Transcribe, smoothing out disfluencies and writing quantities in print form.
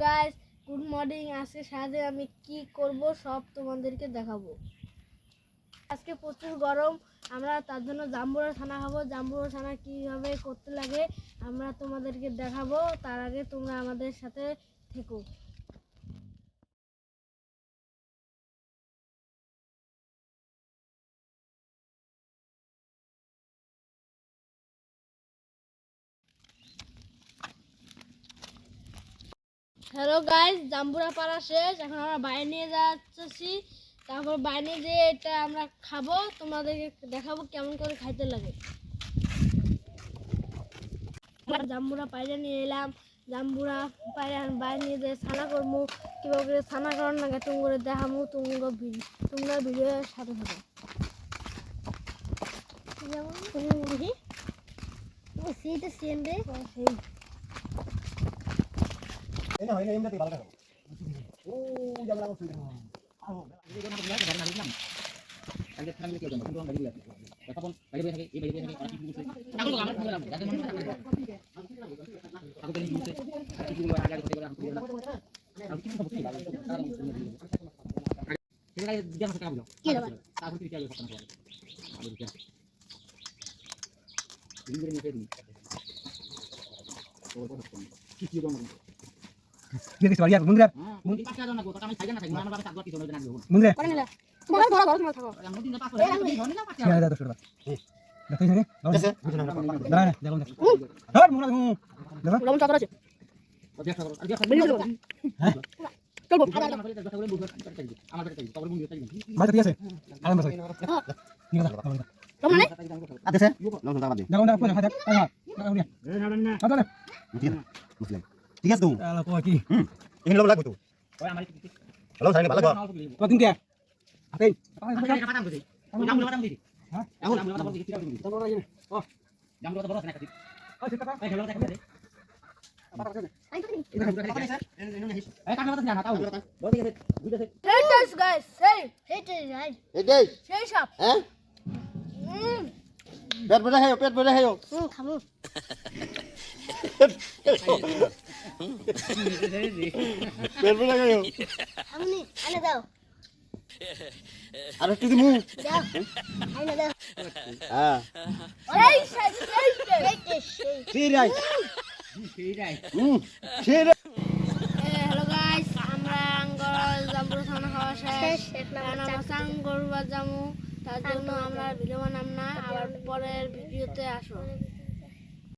Guys, good morning. আজকে সারাদিন আমি কি করব সব তোমাদেরকে দেখাবো। আজকে প্রচুর গরম, আমরা তার জন্য জাম্বুরা ছানা খাবো। জাম্বুরা ছানা কিভাবে করতে লাগে আমরা তোমাদেরকে দেখাবো। তার আগে তোমরা আমাদের সাথে থেকো। হ্যালো গাইস, জাম্বুরা পাড়া শেষ। এখন আমরা বাইরে নিয়ে যাচ্ছি। তারপর বাইরে যেয়ে এটা আমরা খাবো, তোমাদেরকে দেখাবো কেমন করে খাইতে লাগে। জাম্বুরা বাইরে নিয়ে এলাম। জাম্বুরা বাইরে নিয়ে যেয়ে ছানা করবো। কীভাবে করে ছানা করার লাগে তুমি করে দেখাবো। তোমরা ভিডিওর সাথে থাকো। সেইটা সেম রে সেই এটা হইলো এমনিতে ভালো দেখো ও জামলা বসে দেখো এই কোনা তো লাগে না দিলাম আগে থাকলে কি হবে কিন্তু আমরা দিলাম তখন বাইরে থাকে এই বাইরে থাকে আর কি বলছে তাহলে আমার কি বললাম যাতে মন আগে তো নিউছে কি বলবো আগে আগে করে আমি আর কিছু সব ঠিক আছে ঠিক আছে দিলাম সেটা বলো কি হবে তারপর কি চাই কথা বলো আগে দিলাম ইংরেজি নিতে দিই তো কথা কি কি বলবো Dia kecuali aku mundur. Mungkin pasti ada nago, kami saja nak gimana bapak tak buat itu nanti nago. Mundur. Karena তোমার ধরো ধরো তোমার থাকো। Yang mungkin apa? Yang pasti. Ya, dah sudah. Dah sini. Dah, dah jangan. Har, mula tu. Dah. লবণ চা করেছে। Dia kalau dia বেরিয়ে চলো। Hah? চলবো। আমার কাছে তাই বন্ধু তাই Mana tu biasa? Alam masuk. Ni dah. লবণ মানে? Ada sih? Langsung tangan dia. Jangan dah apa dah. Tengah. Tengah dia. Ada dah. Muslim. Tiga tu. Kalau kau lagi. Ini belum lagu tu. Oh, yang mari. Belum saya ni balik kok. Kau tinggi ya? Apa? Apa patang tu? Yang belum patang tu. Hah? Yang belum patang tu tidak tu. Tengok lagi ni. Oh, Yang belum patang tu. oh siapa tak? Yang belum patang tu. Apa tak? Kan patang jangan tahu. Boleh kita. Kita sih. Haters guys, haters guys. Eh deh. সেই সব। Eh? Pet boleh hayo, pet boleh hayo. খামু। Pet boleh hayo. খামুনি, আনে দাও। Ada tu mu. দাও। আনে দাও। Ah. এই সেই। Sirai. Tidak. Sirai. Hello guys, আমরা জাম্বুরা ছানা খাওয়া শেষ। এখন আমরা চাং করবা যামু। তার জন্য আমরা ভিডিও বানাম না, আবার পরের ভিডিওতে আসো।